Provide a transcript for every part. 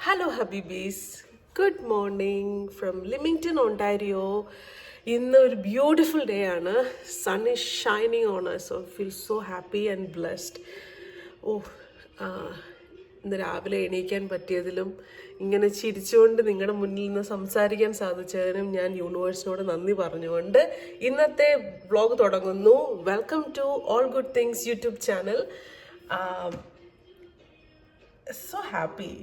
Hello, Habibis. Good morning from Leamington, Ontario. It's a beautiful day. Sun is shining on us, so I feel so happy and blessed. Oh, ഇന്ന് രാവിലെ എണീക്കാൻ പറ്റിയതിലും ഇങ്ങനെ ചിരിച്ചുകൊണ്ട് നിങ്ങളുടെ മുന്നിൽ നിന്ന് സംസാരിക്കാൻ സാധിച്ചതിനും ഞാൻ യൂണിവേഴ്സിനോട് നന്ദി പറഞ്ഞുകൊണ്ട് ഇന്നത്തെ വ്ളോഗ് തുടങ്ങുന്നു. Welcome to all good things YouTube channel. So happy,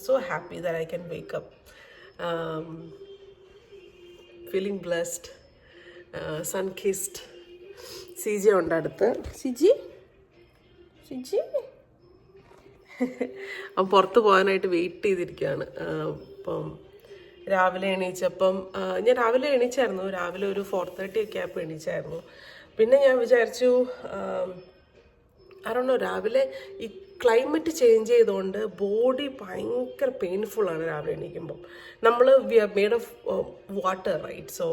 so happy that I can wake up feeling blessed, sun-kissed. CJ ഉണ്ട് അടുത്ത്. സിജി അവൻ പുറത്ത് പോകാനായിട്ട് വെയിറ്റ് ചെയ്തിരിക്കുകയാണ്. അപ്പം രാവിലെ എണീച്ചപ്പം ഞാൻ രാവിലെ എണീച്ചായിരുന്നു. രാവിലെ ഒരു 4:30 ഒക്കെ ആയപ്പോൾ എണീച്ചായിരുന്നു. പിന്നെ ഞാൻ വിചാരിച്ചു അറിയണോ, രാവിലെ ഈ ക്ലൈമറ്റ് ചേഞ്ച് ചെയ്തുകൊണ്ട് ബോഡി ഭയങ്കര പെയിൻഫുള്ളാണ് രാവിലെ എണീക്കുമ്പം. നമ്മൾ we are made of water, right? So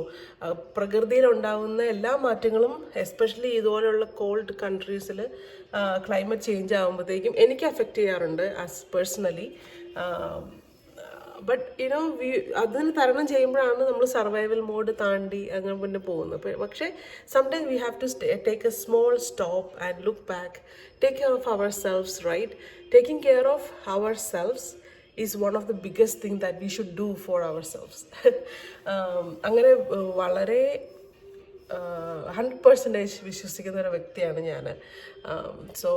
പ്രകൃതിയിലുണ്ടാകുന്ന എല്ലാ മാറ്റങ്ങളും, എസ്പെഷ്യലി ഇതുപോലെയുള്ള കോൾഡ് കൺട്രീസിൽ ക്ലൈമറ്റ് ചേഞ്ച് ആകുമ്പോഴത്തേക്കും എനിക്ക് അഫക്റ്റ് ചെയ്യാറുണ്ട് ആസ് പേഴ്സണലി. ബട്ട് അതിന് തരണം ചെയ്യുമ്പോഴാണ് നമ്മൾ സർവൈവൽ മോഡ് താണ്ടി അങ്ങനെ പിന്നെ പോകുന്നത്. പക്ഷേ sometimes we have to take a small stop and look back, take care of ourselves, right? Taking care of ourselves is one of the biggest thing that we should do for ourselves. അങ്ങനെ വളരെ 100% വിശ്വസിക്കുന്ന ഒരു വ്യക്തിയാണ് ഞാൻ. So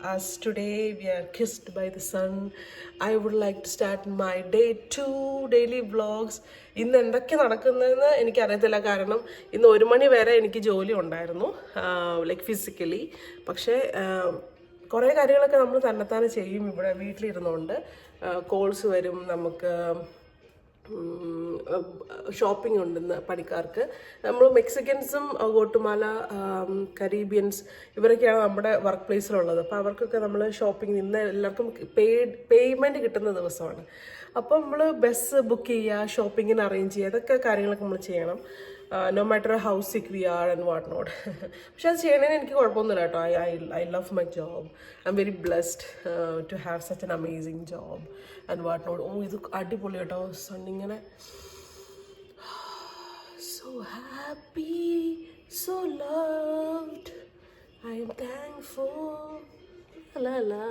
as today we are kissed by the sun, I would like to start my day 2 daily vlogs. ഇന്ന് എന്തൊക്കെ നടക്കുന്നതെന്ന് എനിക്കറിയത്തില്ല, കാരണം ഇന്ന് 1 മണി വരെ എനിക്ക് ജോലി ഉണ്ടായിരുന്നു, ലൈക്ക് ഫിസിക്കലി. പക്ഷേ കുറേ കാര്യങ്ങളൊക്കെ നമ്മൾ തന്നെത്താനെ ചെയ്യും ഇവിടെ വീട്ടിലിരുന്നുകൊണ്ട്. കോൾസ് വരും, നമുക്ക് ഷോപ്പിംഗ് ഉണ്ടെന്ന് പണിക്കാർക്ക്. നമ്മൾ മെക്സിക്കൻസും ഗോട്ടുമാല കരീബിയൻസ് ഇവരൊക്കെയാണ് നമ്മുടെ വർക്ക് പ്ലേസിലുള്ളത്. അപ്പോൾ അവർക്കൊക്കെ നമ്മൾ ഷോപ്പിംഗ് നിന്ന് എല്ലാവർക്കും പേയ്മെൻറ്റ് കിട്ടുന്ന ദിവസമാണ്. അപ്പോൾ നമ്മൾ ബസ് ബുക്ക് ചെയ്യുക, ഷോപ്പിങ്ങിന് അറേഞ്ച് ചെയ്യുക, അതൊക്കെ കാര്യങ്ങളൊക്കെ നമ്മൾ ചെയ്യണം. No matter how sick we are and what not. പക്ഷെ അത് ചെയ്യണതിന് എനിക്ക് കുഴപ്പമൊന്നുമില്ല കേട്ടോ. I love my job. I M very blessed to have such an amazing job and what not. ഇത് അടിപൊളി കേട്ടോ. സണ്ണിങ്ങനെ so happy, so loved, I am thankful, la la.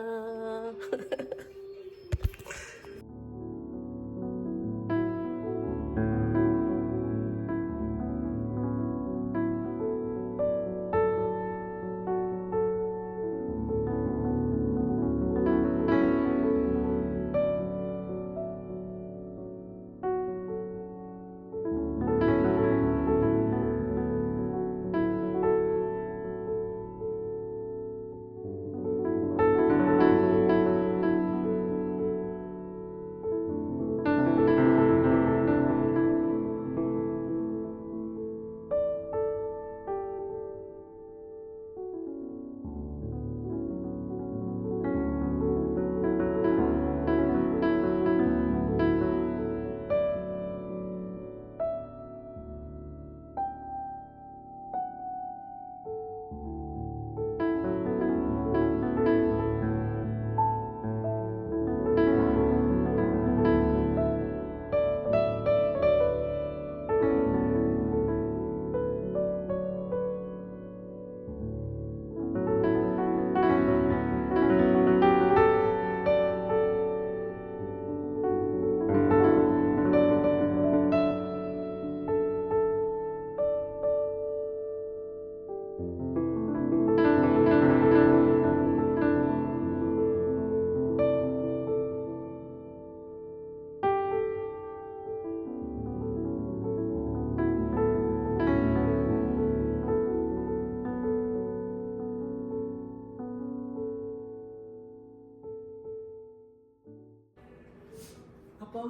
അപ്പം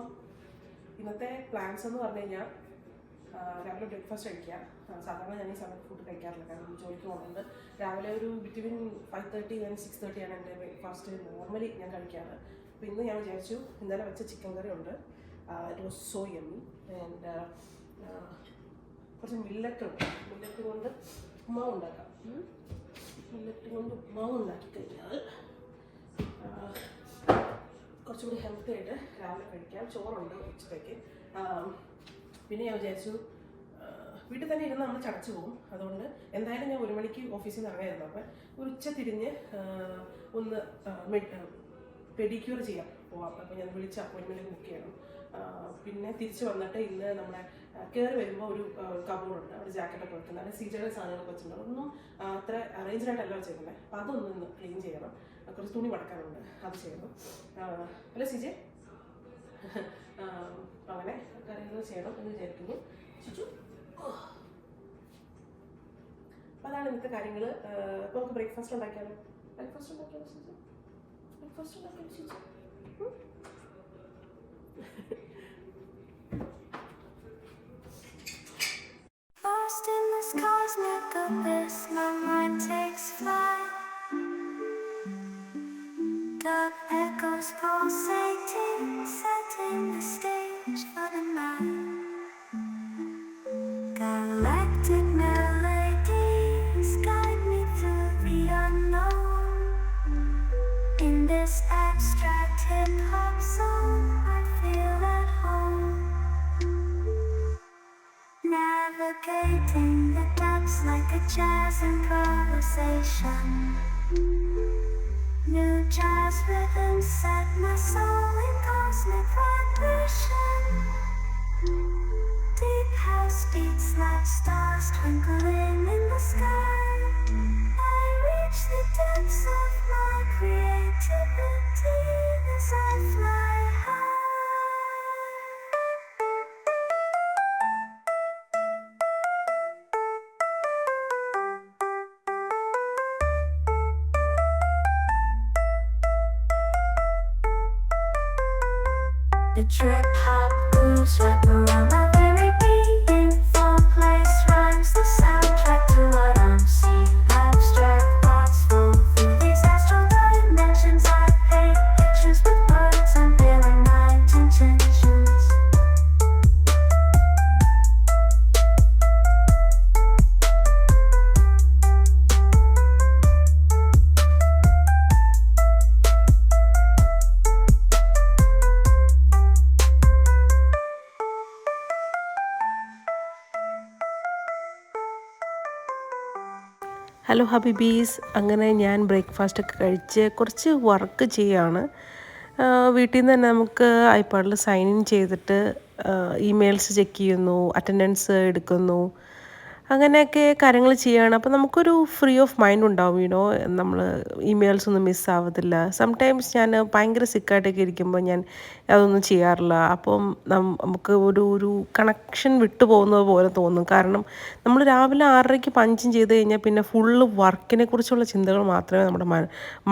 ഇന്നത്തെ പ്ലാൻസ് എന്ന് പറഞ്ഞു കഴിഞ്ഞാൽ രാവിലെ ബ്രേക്ക്ഫാസ്റ്റ് കഴിക്കുക. സാധാരണ ഞാൻ ഈ സമയത്ത് ഫുഡ് കഴിക്കാറില്ല, കാരണം ജോലിക്ക് പോകുന്നുണ്ട്. രാവിലെ ഒരു ബിറ്റ്വീൻ 5:30 ആൻഡ് 6:30 ആണ് എൻ്റെ ബ്രേക്ക്ഫാസ്റ്റ് നോർമലി ഞാൻ കഴിക്കാറ്. അപ്പോൾ ഇന്ന് ഞാൻ വിചാരിച്ചു, ഇന്നലെ വെച്ച ചിക്കൻ കറി ഉണ്ട്, it was so yummy. And കുറച്ച് മില്ലറ്റ് കൊണ്ട് ഉപ്മാവ് ഉണ്ടാക്കാം. മില്ലറ്റ് കൊണ്ട് ഉപ്മാവ് ഉണ്ടാക്കി കഴിഞ്ഞാൽ കുറച്ചുകൂടി ഹെൽത്തി ആയിട്ട് രാവിലെ കഴിക്കാം. ചോറുണ്ട് ഉച്ചത്തേക്ക്. പിന്നെ ഞാൻ വിചാരിച്ചു വീട്ടിൽ തന്നെ ഇരുന്ന് നമ്മൾ ചടച്ചു പോകും. അതുകൊണ്ട് എന്തായാലും ഞാൻ 1 മണിക്ക് ഓഫീസിൽ നിന്ന് ഇറങ്ങിയായിരുന്നു. അപ്പം ഒരു ഉച്ച തിരിഞ്ഞ് ഒന്ന് പെഡിക്യൂർ ചെയ്യാൻ പോവാം. അപ്പോൾ ഞാൻ വിളിച്ച അപ്പോയിൻമെൻറ്റ് ബുക്ക് ചെയ്യണം. പിന്നെ തിരിച്ച് വന്നിട്ട് ഇന്ന് നമ്മുടെ കയറി വരുമ്പോൾ ഒരു കബോർഡുണ്ട്, അവിടെ ജാക്കറ്റൊക്കെ വെക്കുന്നത്, അവിടെ സിജയുടെ സാധനങ്ങളൊക്കെ വെച്ചിട്ടുണ്ട്. ഒന്നും അത്ര അറേഞ്ച്ഡായിട്ടല്ല വെച്ചേക്കുന്നത്. അപ്പോൾ അതൊന്നും ഇന്ന് ക്ലീൻ ചെയ്യണം. കുറച്ച് തുണി മടക്കാനുണ്ട്, അത് ചെയ്യണം. അല്ല സിജെ, അങ്ങനെ കാര്യങ്ങൾ ചെയ്യണം എന്ന് വിചാരിക്കുന്നു. ചുച്ചു അപ്പോൾ അതാണ് ഇന്നത്തെ കാര്യങ്ങൾ. അപ്പോൾ നമുക്ക് ബ്രേക്ക്ഫാസ്റ്റ് ഉണ്ടാക്കിയാലോ? ബ്രേക്ക്ഫാസ്റ്റ് ഉണ്ടാക്കിയാലോ സിജു? ബ്രേക്ക്ഫാസ്റ്റ് ഉണ്ടാക്കിയാലോ Siju? Lost in this cosmic abyss, my mind takes flight. Dark echoes pulsating, setting the stage for the night. Galactic melodies guide me through the unknown. In this abstract hip-hop song, I feel at home. Navigating the depths like a jazz improvisation. New jazz rhythms set my soul in cosmic vibration. Deep house beats like stars twinkling in the sky. I reach the depths of my creativity as I fly high. The trip hop grooves wrap around my very being. Fall place rhymes the soundtrack to what I'm seeing. Abstract thoughts flow through these astral dimensions. I paint pictures with words, unveiling my intentions. Hello ഹബീബീസ്, അങ്ങനെ ഞാൻ ബ്രേക്ക്ഫാസ്റ്റൊക്കെ കഴിച്ച് കുറച്ച് work ചെയ്യുകയാണ്. വീട്ടിൽ നിന്ന് തന്നെ നമുക്ക് ഐപാഡിൽ സൈൻ ഇൻ ചെയ്തിട്ട് ഇമെയിൽസ് ചെക്ക് ചെയ്യുന്നു, അറ്റൻഡൻസ് എടുക്കുന്നു, അങ്ങനെയൊക്കെ കാര്യങ്ങൾ ചെയ്യുകയാണ്. അപ്പോൾ നമുക്കൊരു ഫ്രീ ഓഫ് മൈൻഡ് ഉണ്ടാവും. നമ്മൾ ഇമെയിൽസ് ഒന്നും മിസ്സാവത്തില്ല. സംടൈംസ് ഞാൻ ഭയങ്കര സിക്കായിട്ടൊക്കെ ഇരിക്കുമ്പോൾ ഞാൻ അതൊന്നും ചെയ്യാറില്ല. അപ്പം നമുക്ക് ഒരു കണക്ഷൻ വിട്ടു പോകുന്നത് പോലെ തോന്നും. കാരണം നമ്മൾ രാവിലെ 6:30 പഞ്ചിങ് ചെയ്ത് കഴിഞ്ഞാൽ പിന്നെ ഫുള്ള് വർക്കിനെ കുറിച്ചുള്ള ചിന്തകൾ മാത്രമേ നമ്മുടെ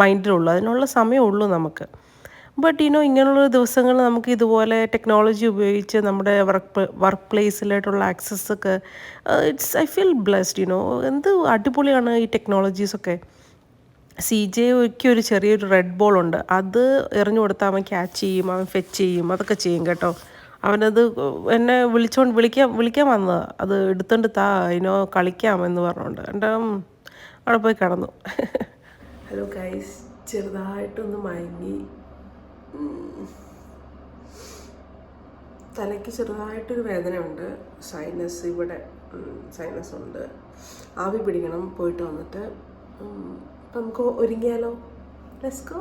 മൈൻഡിലുള്ളൂ, അതിനുള്ള സമയമുള്ളൂ നമുക്ക്. ബട്ട് ഇങ്ങനെയുള്ള ദിവസങ്ങൾ നമുക്ക് ഇതുപോലെ ടെക്നോളജി ഉപയോഗിച്ച് നമ്മുടെ വർക്ക് പ്ലേസിലായിട്ടുള്ള ആക്സസ്സൊക്കെ ഐ ഫീൽ ബ്ലെസ്ഡ്. എന്ത് അടിപൊളിയാണ് ഈ ടെക്നോളജീസൊക്കെ. CJക്ക് ഒരു ചെറിയൊരു റെഡ് ബോളുണ്ട്, അത് എറിഞ്ഞു കൊടുത്താൽ അവൻ ക്യാച്ച് ചെയ്യും, അവൻ ഫെച്ച് ചെയ്യും, അതൊക്കെ ചെയ്യും കേട്ടോ. അവനത് എന്നെ വിളിക്കാൻ വന്നതാണ്, അത് എടുത്തോണ്ട് കളിക്കാമെന്ന് പറഞ്ഞുകൊണ്ട് എൻ്റെ അവിടെ പോയി കിടന്നു. ഹലോ ഗൈസ്, ചെറുതായിട്ടൊന്ന് മയങ്ങി. തലയ്ക്ക് ചെറുതായിട്ടൊരു വേദനയുണ്ട്, സൈനസ് ഇവിടെ സൈനസ് ഉണ്ട്. ആവി പിടിക്കണം പോയിട്ട് വന്നിട്ട്. അപ്പം നമുക്ക് ഒരുങ്ങിയാലോ? Let's go.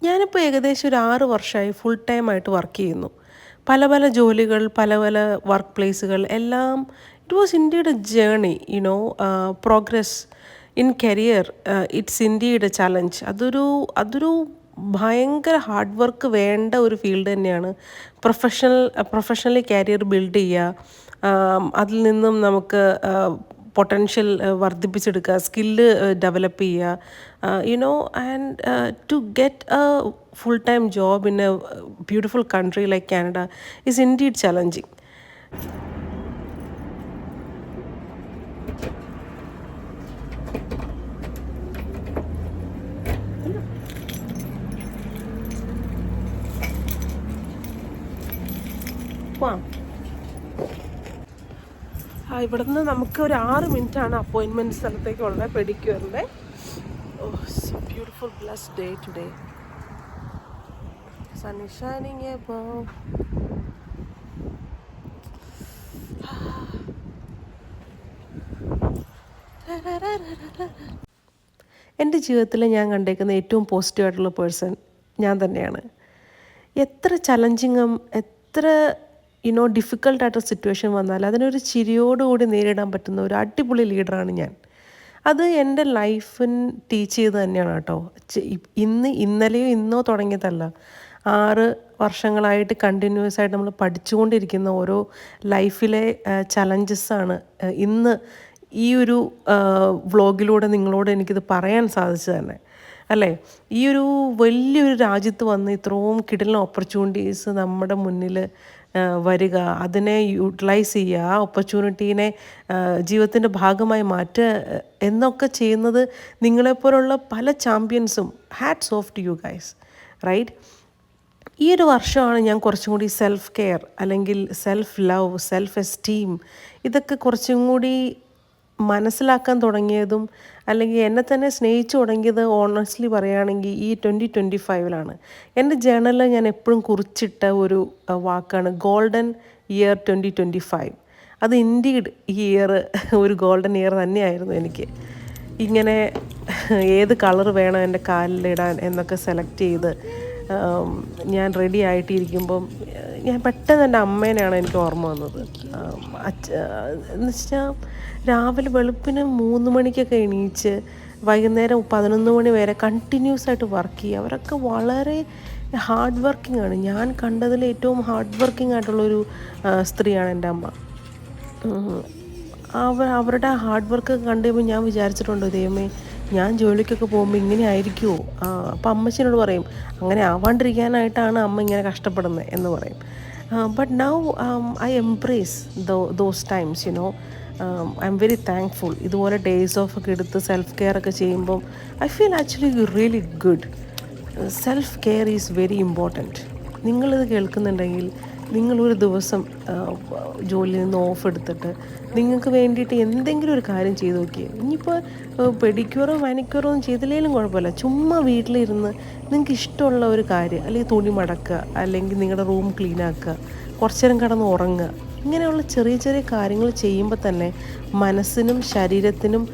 ഞാനിപ്പോൾ ഏകദേശം ഒരു 6 വർഷമായി ഫുൾ ടൈമായിട്ട് വർക്ക് ചെയ്യുന്നു. പല പല ജോലികൾ, പല പല വർക്ക് പ്ലേസുകൾ എല്ലാം. It was indeed A journey, progress in career. It's indeed A challenge. അതൊരു ഭയങ്കര ഹാർഡ് വർക്ക് വേണ്ട ഒരു ഫീൽഡ് തന്നെയാണ്. പ്രൊഫഷണലി കരിയർ ബിൽഡ് ചെയ്യുക, അതിൽ നിന്നും നമുക്ക് പൊട്ടൻഷ്യൽ വർദ്ധിപ്പിച്ചെടുക്കുക, സ്കില്ല് ഡെവലപ്പ് ചെയ്യുക, and to get a full time job in a beautiful country like Canada is indeed challenging. ഇവിടുന്ന് നമുക്ക് ഒരു 6 മിനിറ്റാണ് അപ്പോയിൻമെൻറ്റ് സ്ഥലത്തേക്കുള്ളത്, പെഡിക്യൂറിൻ്റെ. Beautiful blessed day today. Sun is shining above. എൻ്റെ ജീവിതത്തിൽ ഞാൻ കണ്ടേക്കുന്ന ഏറ്റവും പോസിറ്റീവായിട്ടുള്ള പേഴ്സൺ ഞാൻ തന്നെയാണ്. എത്ര ചലഞ്ചിങ്ങും എത്ര ഡിഫിക്കൽട്ടായിട്ടൊരു സിറ്റുവേഷൻ വന്നാൽ അതിനൊരു ചിരിയോടുകൂടി നേരിടാൻ പറ്റുന്ന ഒരു അടിപൊളി ലീഡറാണ് ഞാൻ. അത് എൻ്റെ ലൈഫിന് ടീച്ച് ചെയ്ത് തന്നെയാണ് കേട്ടോ. ഇന്നലെയോ ഇന്നോ തുടങ്ങിയതല്ല, 6 വർഷങ്ങളായിട്ട് കണ്ടിന്യൂസ് ആയിട്ട് നമ്മൾ പഠിച്ചുകൊണ്ടിരിക്കുന്ന ഓരോ ലൈഫിലെ ചലഞ്ചസ്സാണ് ഇന്ന് ഈ ഒരു വ്ളോഗിലൂടെ നിങ്ങളോട് എനിക്കിത് പറയാൻ സാധിച്ചു തന്നെ, അല്ലേ? ഈ ഒരു വലിയൊരു രാജ്യത്ത് വന്ന് ഇത്രയും കിടിലൻ ഓപ്പർച്യൂണിറ്റീസ് നമ്മുടെ മുന്നിൽ വരിക, അതിനെ യൂട്ടിലൈസ് ചെയ്യുക, ആ ഓപ്പർച്യൂണിറ്റീനെ ജീവിതത്തിൻ്റെ ഭാഗമായി മാറ്റുക എന്നൊക്കെ ചെയ്യുന്നത് നിങ്ങളെപ്പോലുള്ള പല ചാമ്പ്യൻസും. Hats off to you guys, right? ഈ ഒരു വർഷമാണ് ഞാൻ കുറച്ചും കൂടി സെൽഫ് കെയർ അല്ലെങ്കിൽ സെൽഫ് ലവ്, സെൽഫ് എസ്റ്റീം ഇതൊക്കെ കുറച്ചും കൂടി മനസ്സിലാക്കാൻ തുടങ്ങിയതും അല്ലെങ്കിൽ എന്നെ തന്നെ സ്നേഹിച്ചു തുടങ്ങിയത് ഓണസ്റ്റ്ലി പറയുകയാണെങ്കിൽ ഈ 2025 എൻ്റെ ജേണലിൽ ഞാൻ എപ്പോഴും കുറിച്ചിട്ട ഒരു വാക്കാണ് ഗോൾഡൻ ഇയർ 2025. അത് ഇൻഡീഡ് ഈ ഇയർ ഒരു ഗോൾഡൻ ഇയർ തന്നെയായിരുന്നു എനിക്ക്. ഇങ്ങനെ ഏത് കളർ വേണം എൻ്റെ കാലിലിടാൻ എന്നൊക്കെ സെലക്ട് ചെയ്ത് ഞാൻ റെഡി ആയിട്ടിരിക്കുമ്പം ഞാൻ പെട്ടെന്ന് എൻ്റെ അമ്മേനെയാണ് എനിക്ക് ഓർമ്മ വന്നത്. എന്ന് വെച്ചാൽ രാവിലെ വെളുപ്പിന് 3 മണിക്കൊക്കെ എണീച്ച് വൈകുന്നേരം 11 മണി വരെ കണ്ടിന്യൂസ് ആയിട്ട് വർക്ക് ചെയ്യുക. അവരൊക്കെ വളരെ ഹാർഡ് വർക്കിംഗ് ആണ്. ഞാൻ കണ്ടതിൽ ഏറ്റവും ഹാർഡ് വർക്കിംഗ് ആയിട്ടുള്ളൊരു സ്ത്രീയാണ് എൻ്റെ അമ്മ. അവരുടെ ഹാർഡ് വർക്ക് കണ്ടു കഴിയുമ്പോൾ ഞാൻ വിചാരിച്ചിട്ടുണ്ട്, ദൈവമേ ഞാൻ ജോലിക്കൊക്കെ പോകുമ്പോൾ ഇങ്ങനെ ആയിരിക്കുമോ? അപ്പം അമ്മച്ചിനോട് പറയും, അങ്ങനെ ആവാണ്ടിരിക്കാനായിട്ടാണ് അമ്മ ഇങ്ങനെ കഷ്ടപ്പെടുന്നത് എന്ന് പറയും. But now I embrace those times, I M very thankful. ഇതുപോലെ ഡേയ്സ് ഓഫ് ഒക്കെ എടുത്ത് സെൽഫ് കെയർ ഒക്കെ ചെയ്യുമ്പം I feel actually really good. Self care is very important. നിങ്ങളിത് കേൾക്കുന്നുണ്ടെങ്കിൽ നിങ്ങളൊരു ദിവസം ജോലിയിൽ നിന്ന് ഓഫ് എടുത്തിട്ട് നിങ്ങൾക്ക് വേണ്ടിയിട്ട് എന്തെങ്കിലും ഒരു കാര്യം ചെയ്ത് നോക്കിയേ. ഇനിയിപ്പോൾ പെഡിക്യൂറോ മാനിക്യൂറോ ഒന്നും ചെയ്തില്ലെങ്കിലും കുഴപ്പമില്ല. ചുമ്മാ വീട്ടിലിരുന്ന് നിങ്ങൾക്ക് ഇഷ്ടമുള്ള ഒരു കാര്യം, അല്ലെങ്കിൽ തുണി മടക്കുക, അല്ലെങ്കിൽ നിങ്ങളുടെ റൂം ക്ലീൻ ആക്കുക, കുറച്ചു നേരം കിടന്ന് ഉറങ്ങുക, ഇങ്ങനെയുള്ള ചെറിയ ചെറിയ കാര്യങ്ങൾ ചെയ്യുമ്പോൾ തന്നെ മനസ്സിനും ശരീരത്തിനും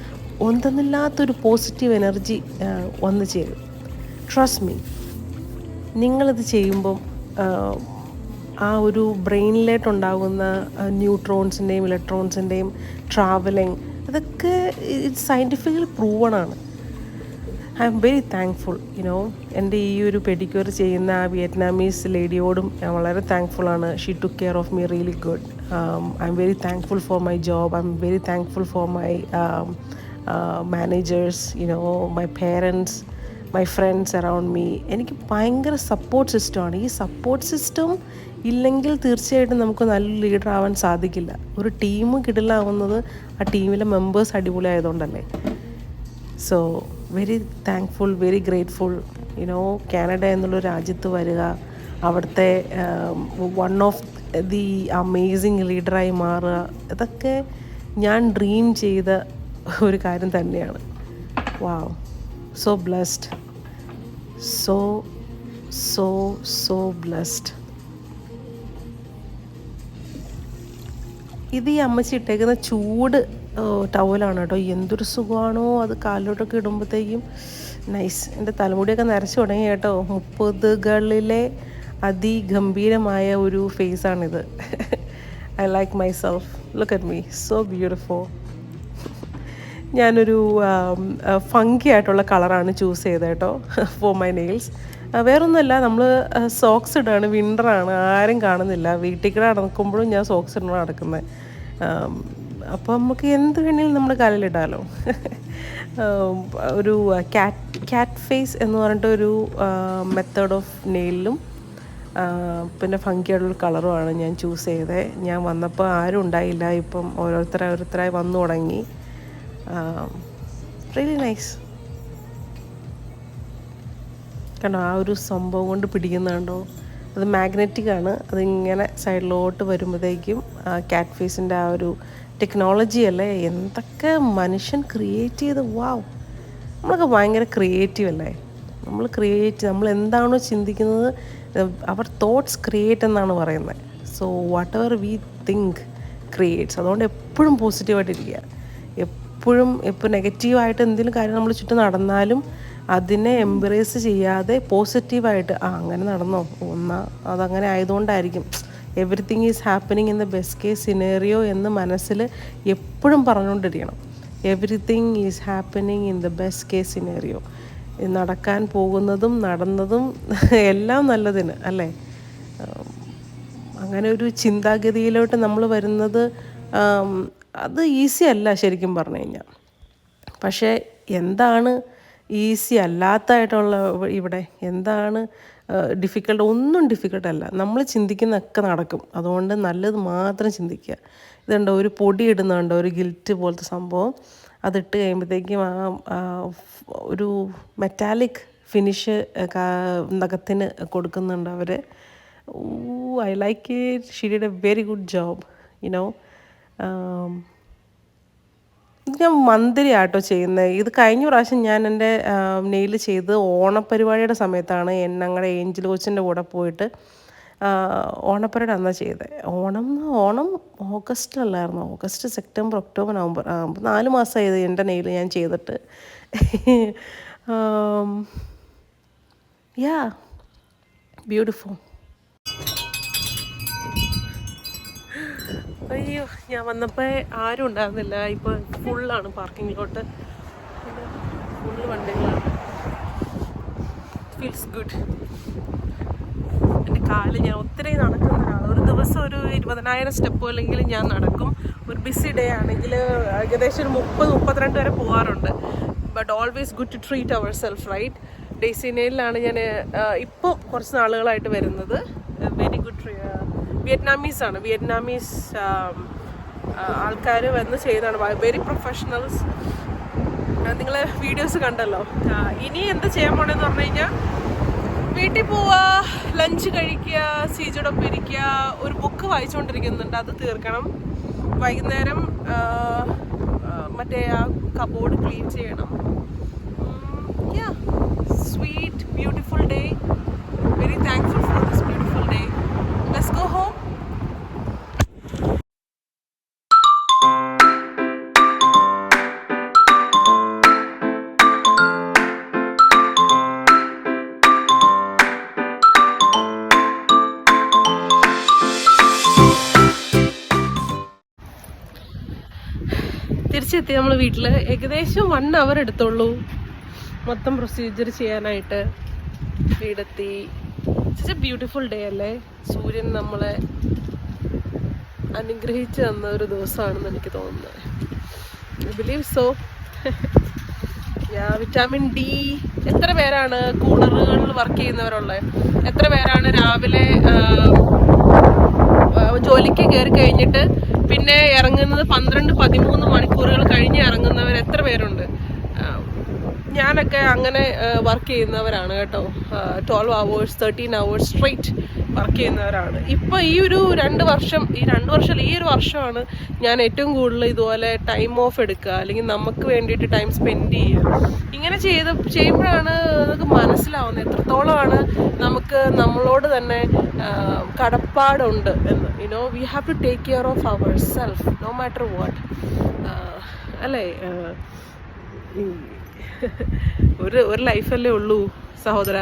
ഒന്നെന്നില്ലാത്തൊരു പോസിറ്റീവ് എനർജി വന്നു ചേരും. ട്രസ്റ്റ് മീ, നിങ്ങളിത് ചെയ്യുമ്പം ആ ഒരു ബ്രെയിനിലേട്ടുണ്ടാകുന്ന ന്യൂട്രോൺസിൻ്റെയും ഇലക്ട്രോൺസിൻ്റെയും ട്രാവലിങ് അതൊക്കെ സയൻറ്റിഫിക്കലി പ്രൂവണാണ്. I M very thankful. എൻ്റെ ഈ ഒരു പെഡിക്യൂർ ചെയ്യുന്ന ആ വിയറ്റ്നാമീസ് ലേഡിയോടും ഞാൻ വളരെ താങ്ക്ഫുള്ളാണ്. She took care of me really good. I M very thankful for my job. I M very thankful for my managers, my parents, my friends around me. എനിക്ക് ഭയങ്കര സപ്പോർട്ട് സിസ്റ്റമാണ്. ഈ സപ്പോർട്ട് സിസ്റ്റം ഇല്ലെങ്കിൽ തീർച്ചയായിട്ടും നമുക്ക് നല്ല ലീഡർ ആവാൻ സാധിക്കില്ല. ഒരു ടീം കിടിലാവുന്നത് ആ ടീമിലെ മെമ്പേഴ്സ് അടിപൊളിയായതുകൊണ്ടല്ലേ. So very thankful, very grateful. Canada എന്നുള്ള രാജ്യത്ത് വരിക, അവിടുത്തെ വൺ ഓഫ് ദി അമേസിങ് ലീഡറായി മാറുക, ഇതൊക്കെ ഞാൻ ഡ്രീം ചെയ്ത ഒരു കാര്യം തന്നെയാണ്. Wow, so blessed, so blessed. ഇത് ഈ അമ്മച്ചി ഇട്ടേക്കുന്ന ചൂട് ടവലാണ് കേട്ടോ. എന്തൊരു സുഖമാണോ അത് കാലിലോട്ടൊക്കെ ഇടുമ്പോഴത്തേക്കും. നൈസ്. എൻ്റെ തലമുടിയൊക്കെ നരച്ചു തുടങ്ങി കേട്ടോ. 30കളിലെ അതിഗംഭീരമായ ഒരു ഫേസാണിത്. I like myself. Look at me, so beautiful. ഞാനൊരു ഫങ്കി ആയിട്ടുള്ള കളറാണ് ചൂസ് ചെയ്തത് കേട്ടോ ഫോർ മൈ നെയിൽസ്. വേറൊന്നുമല്ല, നമ്മൾ സോക്സ് ഇടാണ്, വിൻ്ററാണ്, ആരും കാണുന്നില്ല. വീട്ടിൽ കൂടെ നടക്കുമ്പോഴും ഞാൻ സോക്സ് ഇടാണ് നടക്കുന്നത്. അപ്പോൾ നമുക്ക് എന്ത് വേണമെങ്കിലും നമ്മുടെ കാലിലിടാമല്ലോ. ഒരു ക്യാറ്റ് ഫേസ് എന്ന് പറഞ്ഞിട്ടൊരു മെത്തേഡ് ഓഫ് നെയിലും പിന്നെ ഫങ്കിയായിട്ടുള്ള കളറുമാണ് ഞാൻ ചൂസ് ചെയ്തത്. ഞാൻ വന്നപ്പോൾ ആരും ഉണ്ടായില്ല. ഇപ്പം ഓരോരുത്തരായി വന്നു തുടങ്ങി. Really nice. കണ്ടോ ആ ഒരു സംഭവം കൊണ്ട് പിടിക്കുന്നുണ്ടോ? അത് മാഗ്നറ്റിക് ആണ്. അതിങ്ങനെ സൈഡിലോട്ട് വരുമ്പോഴത്തേക്കും ക്യാറ്റ് ഫേസിൻ്റെ ആ ഒരു ടെക്നോളജി അല്ലേ, എന്തൊക്കെ മനുഷ്യൻ ക്രിയേറ്റ് ചെയ്ത്. വാവ്, നമ്മളൊക്കെ ഭയങ്കര ക്രിയേറ്റീവ് അല്ലേ. നമ്മൾ നമ്മൾ എന്താണോ ചിന്തിക്കുന്നത്, അവർ തോട്ട്സ് ക്രിയേറ്റ് എന്നാണ് പറയുന്നത്. So what ever we think creates. അതുകൊണ്ട് എപ്പോഴും പോസിറ്റീവായിട്ടിരിക്കുക. എപ്പോഴും ഇപ്പോൾ നെഗറ്റീവായിട്ട് എന്തെങ്കിലും കാര്യം നമ്മൾ ചുറ്റും നടന്നാലും അതിനെ എംബ്രേസ് ചെയ്യാതെ പോസിറ്റീവായിട്ട് അങ്ങനെ നടന്നോ അതങ്ങനെ ആയതുകൊണ്ടായിരിക്കും, everything is happening in the best case scenario എന്ന് മനസ്സിൽ എപ്പോഴും പറഞ്ഞുകൊണ്ടിരിക്കണം. Everything is happening in the best case scenario. നടക്കാൻ പോകുന്നതും നടന്നതും എല്ലാം നല്ലതിന് അല്ലേ. അങ്ങനെ ഒരു ചിന്താഗതിയിലോട്ട് നമ്മൾ വരുന്നത് അത് ഈസി അല്ല ശരിക്കും പറഞ്ഞു കഴിഞ്ഞാൽ. പക്ഷേ എന്താണ് ഈസി അല്ലാത്തതായിട്ടുള്ള ഇവിടെ എന്താണ് ഡിഫിക്കൽട്ട്? ഒന്നും ഡിഫിക്കൽട്ടല്ല. നമ്മൾ ചിന്തിക്കുന്നതൊക്കെ നടക്കും. അതുകൊണ്ട് നല്ലത് മാത്രം ചിന്തിക്കുക. ഇതുണ്ടോ, ഒരു പൊടി ഇടുന്നുണ്ടോ, ഒരു ഗിൽറ്റ് പോലത്തെ സംഭവം, അതിട്ട് കഴിയുമ്പോഴത്തേക്കും ഒരു മെറ്റാലിക് ഫിനിഷ് നഖത്തിന് കൊടുക്കുന്നുണ്ട് അവർ. I like it. She did a very good job, you know. ഇത് ഞാൻ മന്ത്ലി ആട്ടോ ചെയ്യുന്നത്. ഇത് കഴിഞ്ഞ പ്രാവശ്യം ഞാൻ എൻ്റെ നെയിൽ ചെയ്ത് ഓണപ്പരിപാടിയുടെ സമയത്താണ്. ഞങ്ങളുടെ ഏഞ്ചൽ കോച്ചിൻ്റെ കൂടെ പോയിട്ട് ഓണപ്പരിപാടി അന്നാണ് ചെയ്തത്. ഓണം ഓഗസ്റ്റ് അല്ലായിരുന്നു, ഓഗസ്റ്റ്, സെപ്റ്റംബർ, ഒക്ടോബർ, നവംബർ, 4 മാസമായത് എൻ്റെ നെയിൽ ഞാൻ ചെയ്തിട്ട്. യാ, ബ്യൂട്ടിഫുൾ. അയ്യോ, ഞാൻ വന്നപ്പോൾ ആരും ഉണ്ടായിരുന്നില്ല. ഇപ്പോൾ ഫുള്ളാണ് പാർക്കിങ്ങിലോട്ട്, ഫുള്ള് വണ്ടികളാണ്. Feels good. എൻ്റെ കാല്, ഞാൻ ഒത്തിരി നടക്കുന്ന ഒരാളാണ്. ഒരു ദിവസം ഒരു 20,000 സ്റ്റെപ്പ് അല്ലെങ്കിൽ ഞാൻ നടക്കും. ഒരു ബിസി ഡേ ആണെങ്കിൽ ഏകദേശം ഒരു 30-32 വരെ പോകാറുണ്ട്. But always good to treat our self, right? ഡെയ്സിനയിലാണ് ഞാൻ ഇപ്പോൾ കുറച്ച് നാളുകളായിട്ട് വരുന്നത്. Very good. വിയറ്റ്നാമീസ് ആൾക്കാർ വന്ന് ചെയ്താണ്. Very professionals. നിങ്ങൾ വീഡിയോസ് കണ്ടല്ലോ. ഇനി എന്താ ചെയ്യാൻ പോണെന്ന് പറഞ്ഞു കഴിഞ്ഞാൽ, വീട്ടിൽ പോവുക, ലഞ്ച് കഴിക്കുക, സീജോടൊപ്പം ഇരിക്കുക, ഒരു ബുക്ക് വായിച്ചുകൊണ്ടിരിക്കുന്നുണ്ട്, അത് തീർക്കണം. വൈകുന്നേരം മറ്റേ ആ കബോർഡ് ക്ലീൻ ചെയ്യണം. Yeah, sweet beautiful day. Very thankful for this beautiful day. Let's go home. തിരിച്ചെത്തി നമ്മൾ വീട്ടിൽ. ഏകദേശം 1 hour എടുത്തുള്ളൂ മൊത്തം പ്രൊസീജിയർ ചെയ്യാനായിട്ട്. വീടെത്തി. ഇറ്റ്സ് എ ബ്യൂട്ടിഫുൾ ഡേ അല്ലേ. സൂര്യൻ നമ്മളെ അനുഗ്രഹിച്ച് തന്ന ഒരു ദിവസമാണെന്ന് എനിക്ക് തോന്നുന്നത്. I believe so. Vitamin D. എത്ര പേരാണ് കൂളറുകളിൽ വർക്ക് ചെയ്യുന്നവരുള്ളത്? എത്ര പേരാണ് രാവിലെ ജോലിക്ക് കയറി കഴിഞ്ഞിട്ട് പിന്നെ ഇറങ്ങുന്നത് 12-13 മണിക്കൂറുകൾ കഴിഞ്ഞ് ഇറങ്ങുന്നവർ എത്ര പേരുണ്ട്? ഞാനൊക്കെ അങ്ങനെ വർക്ക് ചെയ്യുന്നവരാണ് കേട്ടോ. 12 hours 13 hours സ്ട്രെയിറ്റ് വർക്ക് ചെയ്യുന്നവരാണ്. ഇപ്പോൾ ഈ ഒരു 2 വർഷം, ഈ ഒരു വർഷമാണ് ഞാൻ ഏറ്റവും കൂടുതൽ ഇതുപോലെ ടൈം ഓഫ് എടുക്കുക, അല്ലെങ്കിൽ നമുക്ക് വേണ്ടിയിട്ട് ടൈം സ്പെൻഡ് ചെയ്യുക. ഇങ്ങനെ ചെയ്യുമ്പോഴാണ് നമുക്ക് മനസ്സിലാവുന്നത് എത്രത്തോളമാണ് നമുക്ക് നമ്മളോട് തന്നെ കടപ്പാടുണ്ട് എന്ന്. You know, we have to take care of our self no matter what, അല്ലേ? ഒരു ലൈഫല്ലേ ഉള്ളൂ സഹോദര.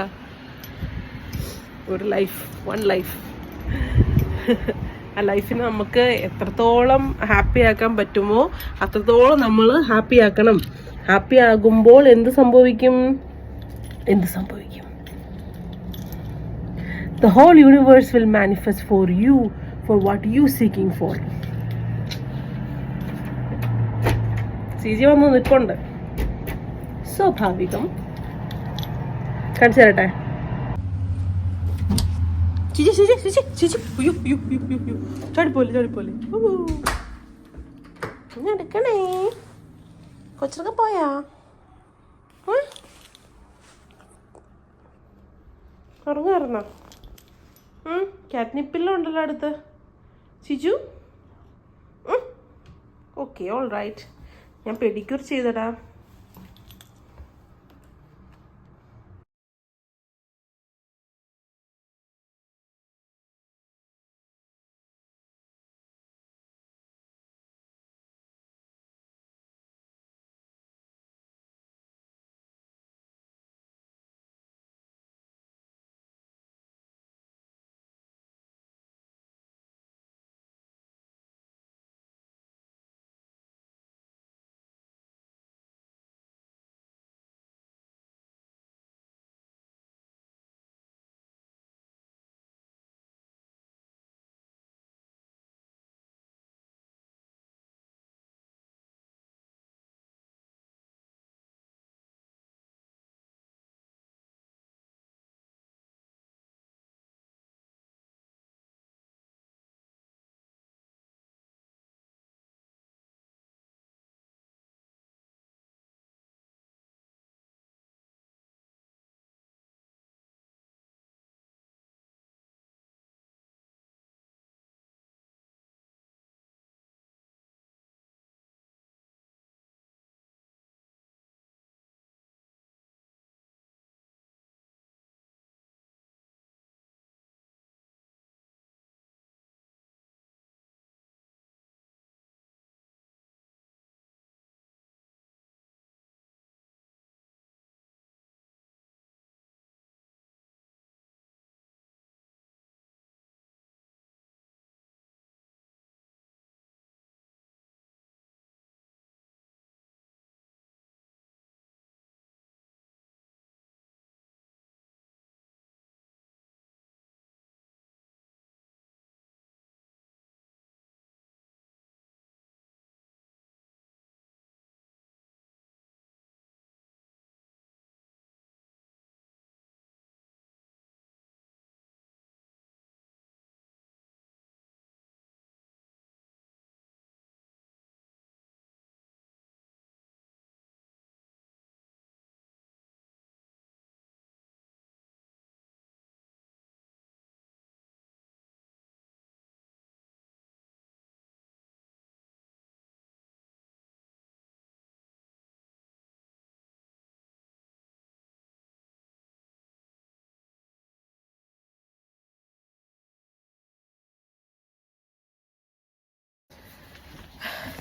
ഒരു ലൈഫ്, 1 life. ആ ലൈഫിനെ നമുക്ക് എത്രത്തോളം ഹാപ്പി ആക്കാൻ പറ്റുമോ അത്രത്തോളം നമ്മൾ ഹാപ്പി ആക്കണം. ഹാപ്പി ആകുമ്പോൾ എന്ത് സംഭവിക്കും? The whole universe will manifest for you for what you seeking for. Siji വന്ന് നിൽപ്പുണ്ട്. സ്വാഭാവികം. കാണിച്ചു തരട്ടെ. ചാടിപ്പോലെ എടുക്കണേ. കൊച്ചൊക്കെ പോയാ? ഉറങ്ങാറുന്നോ? കാറ്റ്നിപ്പില്ലോ ഉണ്ടല്ലോ അടുത്ത്. Chiju, okay, all right. ഞാൻ പെഡിക്യൂർ ചെയ്തടാ.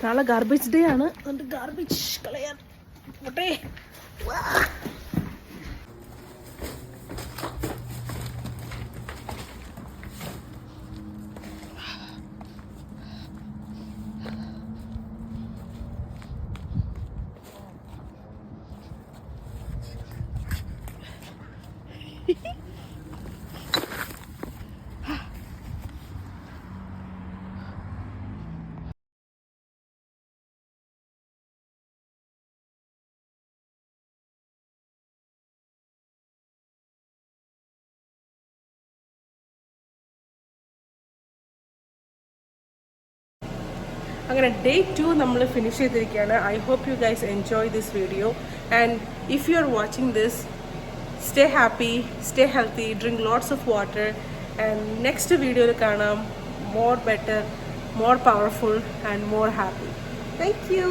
നാളെ ഗാർബേജ് ഡേ ആണ്. അതുകൊണ്ട് ഗാർബേജ് കളയാൻ പോട്ടെ. അങ്ങനെ ഡേ 2 നമ്മൾ ഫിനിഷ് ചെയ്തിരിക്കുകയാണ്. I hope you guys enjoy this video and if you are watching this, stay happy, stay healthy, drink lots of water and next വീഡിയോയിൽ കാണാം. More better, more powerful and more happy. Thank U.